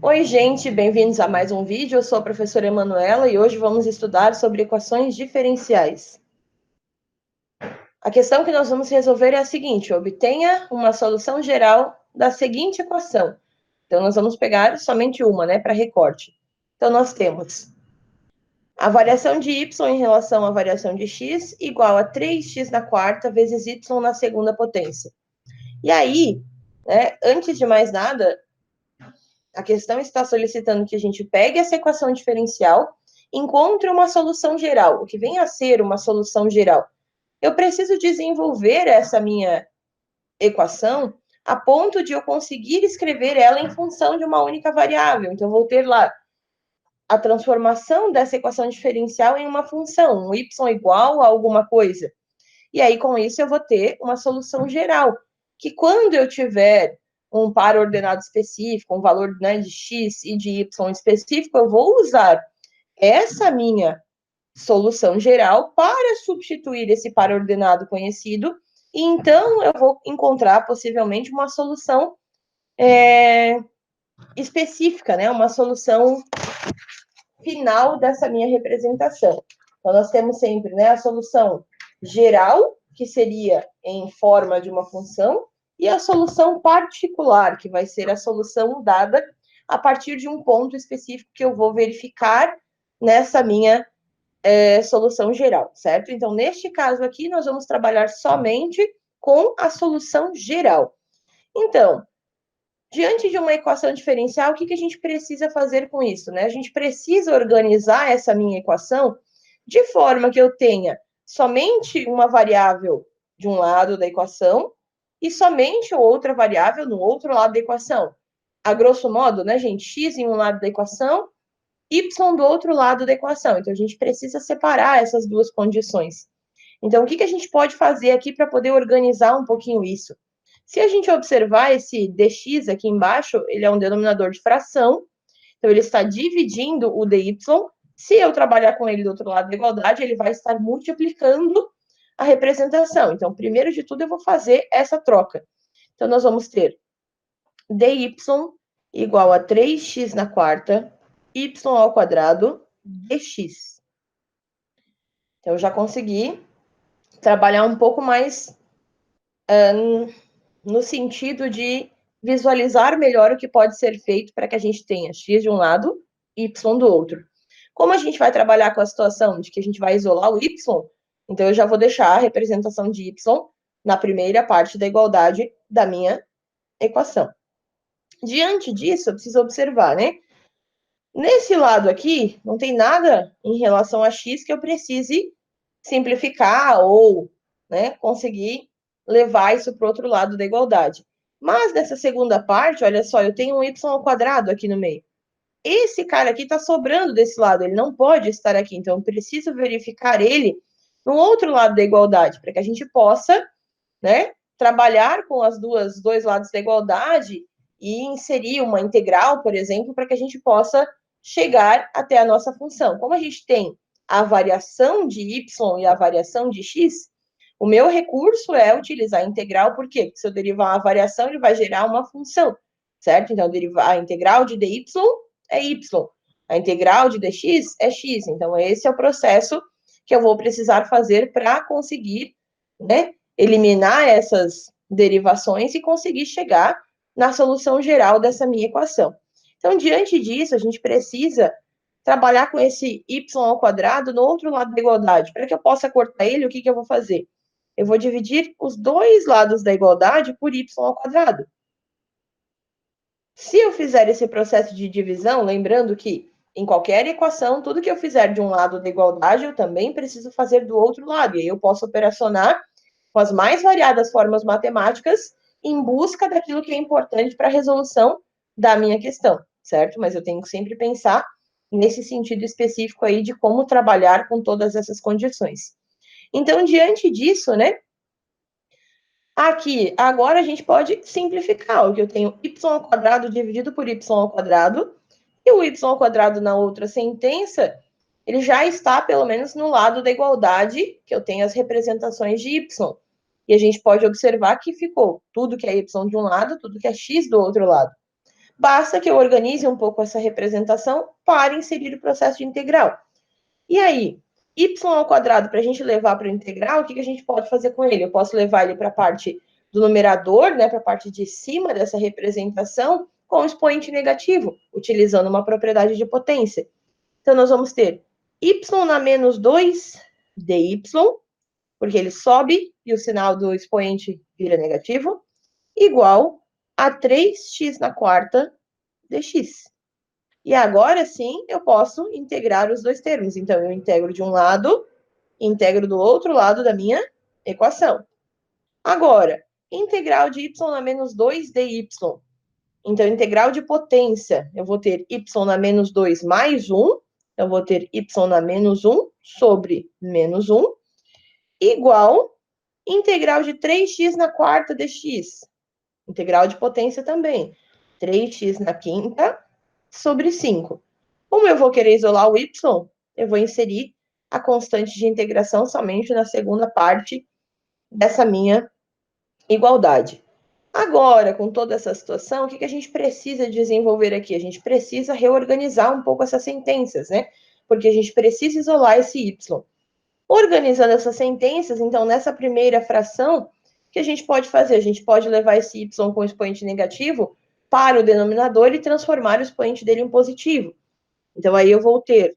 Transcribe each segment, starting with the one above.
Oi, gente, bem-vindos a mais um vídeo. Eu sou a professora Emanuela e hoje vamos estudar sobre equações diferenciais. A questão que nós vamos resolver é a seguinte: obtenha uma solução geral da seguinte equação. Então, nós vamos pegar somente uma, né, para recorte. Então, nós temos a variação de y em relação à variação de x igual a 3x na quarta vezes y na segunda potência. E aí, né, antes de mais nada, a questão está solicitando que a gente pegue essa equação diferencial, encontre uma solução geral, o que vem a ser uma solução geral. Eu preciso desenvolver essa minha equação a ponto de eu conseguir escrever ela em função de uma única variável. Então, eu vou ter lá a transformação dessa equação diferencial em uma função, um y igual a alguma coisa. E aí, com isso, eu vou ter uma solução geral, que quando eu tiver um par ordenado específico, um valor, né, de x e de y específico, eu vou usar essa minha solução geral para substituir esse par ordenado conhecido, e então eu vou encontrar possivelmente uma solução específica, né, uma solução final dessa minha representação. Então, nós temos sempre, né, a solução geral, que seria em forma de uma função, e a solução particular, que vai ser a solução dada a partir de um ponto específico que eu vou verificar nessa minha solução geral, certo? Então, neste caso aqui, nós vamos trabalhar somente com a solução geral. Então, diante de uma equação diferencial, o que a gente precisa fazer com isso, né? A gente precisa organizar essa minha equação de forma que eu tenha somente uma variável de um lado da equação e somente outra variável no outro lado da equação. A grosso modo, né, gente? X em um lado da equação, y do outro lado da equação. Então, a gente precisa separar essas duas condições. Então, o que a gente pode fazer aqui para poder organizar um pouquinho isso? Se a gente observar esse dx aqui embaixo, ele é um denominador de fração, então ele está dividindo o dy. Se eu trabalhar com ele do outro lado da igualdade, ele vai estar multiplicando a representação. Então, primeiro de tudo, eu vou fazer essa troca. Então, nós vamos ter dy igual a 3x na quarta, y ao quadrado, dx. Então, eu já consegui trabalhar um pouco mais no sentido de visualizar melhor o que pode ser feito para que a gente tenha x de um lado e y do outro. Como a gente vai trabalhar com a situação de que a gente vai isolar o y, então eu já vou deixar a representação de y na primeira parte da igualdade da minha equação. Diante disso, eu preciso observar, né? Nesse lado aqui, não tem nada em relação a x que eu precise simplificar ou, né, conseguir levar isso para o outro lado da igualdade. Mas nessa segunda parte, olha só, eu tenho um y ao quadrado aqui no meio. Esse cara aqui está sobrando desse lado, ele não pode estar aqui, então eu preciso verificar ele no outro lado da igualdade, para que a gente possa, né, trabalhar com os dois lados da igualdade e inserir uma integral, por exemplo, para que a gente possa chegar até a nossa função. Como a gente tem a variação de y e a variação de x, o meu recurso é utilizar a integral, por quê? Porque se eu derivar a variação, ele vai gerar uma função, certo? Então, a integral de dy é y, a integral de dx é x. Então, esse é o processo que eu vou precisar fazer para conseguir, né, eliminar essas derivações e conseguir chegar na solução geral dessa minha equação. Então, diante disso, a gente precisa trabalhar com esse y ao quadrado no outro lado da igualdade. Para que eu possa cortar ele, o que eu vou fazer? Eu vou dividir os dois lados da igualdade por y ao quadrado. Se eu fizer esse processo de divisão, lembrando que em qualquer equação, tudo que eu fizer de um lado da igualdade, eu também preciso fazer do outro lado. E aí eu posso operacionar com as mais variadas formas matemáticas em busca daquilo que é importante para a resolução da minha questão, certo? Mas eu tenho que sempre pensar nesse sentido específico aí de como trabalhar com todas essas condições. Então, diante disso, né? Aqui, agora a gente pode simplificar, o que eu tenho y ao quadrado dividido por y ao quadrado, e o y ao quadrado na outra sentença, ele já está, pelo menos, no lado da igualdade, que eu tenho as representações de y. E a gente pode observar que ficou tudo que é y de um lado, tudo que é x do outro lado. Basta que eu organize um pouco essa representação para inserir o processo de integral. E aí, y ao quadrado, para a gente levar para o integral, o que a gente pode fazer com ele? Eu posso levar ele para a parte do numerador, né, para a parte de cima dessa representação, com o expoente negativo, utilizando uma propriedade de potência. Então, nós vamos ter y na menos 2 dy, porque ele sobe e o sinal do expoente vira negativo, igual a 3x na quarta dx. E agora sim eu posso integrar os dois termos. Então, eu integro de um lado, integro do outro lado da minha equação. Agora, integral de y na menos 2 dy. Então, integral de potência, eu vou ter y na menos 2 mais 1. Eu vou ter y na menos 1 sobre menos 1, igual integral de 3x na quarta dx. Integral de potência também. 3x na quinta sobre 5. Como eu vou querer isolar o y, eu vou inserir a constante de integração somente na segunda parte dessa minha igualdade. Agora, com toda essa situação, o que a gente precisa desenvolver aqui? A gente precisa reorganizar um pouco essas sentenças, né? Porque a gente precisa isolar esse y. Organizando essas sentenças, então, nessa primeira fração, o que a gente pode fazer? A gente pode levar esse y com expoente negativo para o denominador e transformar o expoente dele em positivo. Então, aí eu vou ter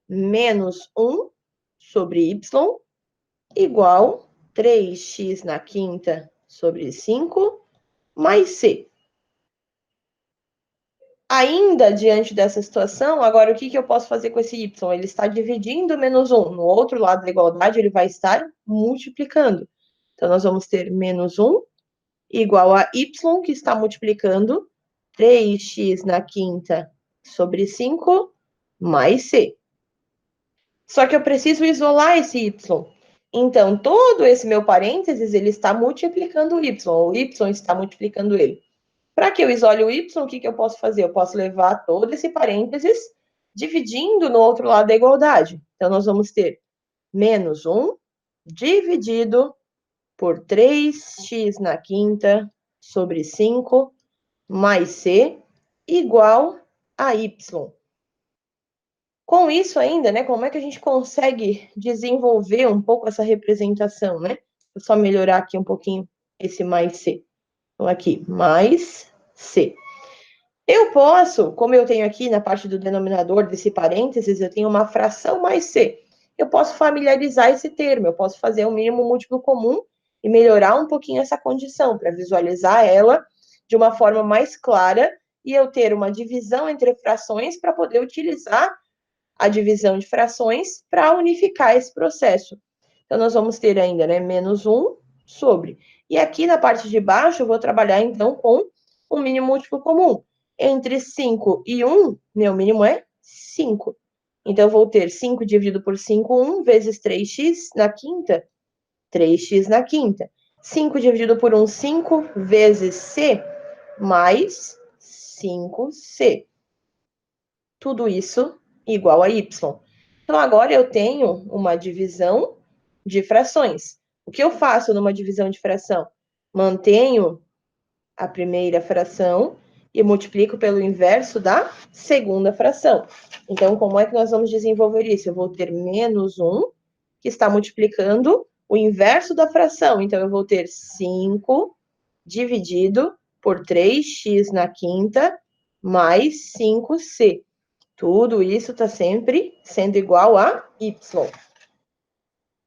menos 1 sobre y igual 3x na quinta sobre 5 mais c. Ainda diante dessa situação, agora o que eu posso fazer com esse y? Ele está dividindo menos 1. No outro lado da igualdade, ele vai estar multiplicando. Então, nós vamos ter menos 1 igual a y, que está multiplicando 3x na quinta sobre 5 mais c. Só que eu preciso isolar esse y. Então, todo esse meu parênteses, ele está multiplicando o y está multiplicando ele. Para que eu isole o y, o que eu posso fazer? Eu posso levar todo esse parênteses dividindo no outro lado da igualdade. Então, nós vamos ter menos 1 dividido por 3x na quinta sobre 5 mais c igual a y. Com isso ainda, né, como é que a gente consegue desenvolver um pouco essa representação, né? Vou só melhorar aqui um pouquinho esse mais c. Então, aqui, mais c. Eu posso, como eu tenho aqui na parte do denominador desse parênteses, eu tenho uma fração mais c. Eu posso familiarizar esse termo, eu posso fazer um mínimo múltiplo comum e melhorar um pouquinho essa condição, para visualizar ela de uma forma mais clara e eu ter uma divisão entre frações para poder utilizar a divisão de frações para unificar esse processo. Então, nós vamos ter ainda, né, menos 1 sobre. E aqui na parte de baixo, eu vou trabalhar, então, com um mínimo múltiplo comum. Entre 5 e 1, meu mínimo é 5. Então, eu vou ter 5 dividido por 5, 1, vezes 3x na quinta, 3x na quinta. 5 dividido por 1, 5, vezes c, mais 5c. Tudo isso igual a y. Então, agora eu tenho uma divisão de frações. O que eu faço numa divisão de fração? Mantenho a primeira fração e multiplico pelo inverso da segunda fração. Então, como é que nós vamos desenvolver isso? Eu vou ter menos 1, que está multiplicando o inverso da fração. Então, eu vou ter 5 dividido por 3x na quinta mais 5c. Tudo isso está sempre sendo igual a y.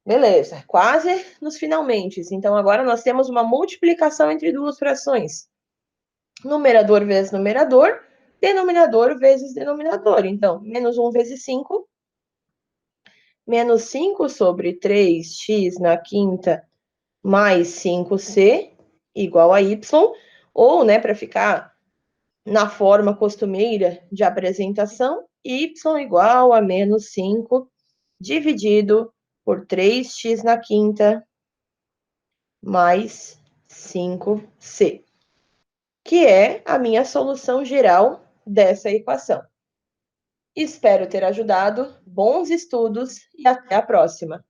Beleza, quase nos finalmente. Então, agora nós temos uma multiplicação entre duas frações. Numerador vezes numerador, denominador vezes denominador. Então, menos 1 vezes 5. Menos 5 sobre 3x na quinta mais 5c igual a y. Ou, né, para ficar na forma costumeira de apresentação, y igual a menos 5 dividido por 3x na quinta mais 5c, que é a minha solução geral dessa equação. Espero ter ajudado, bons estudos e até a próxima!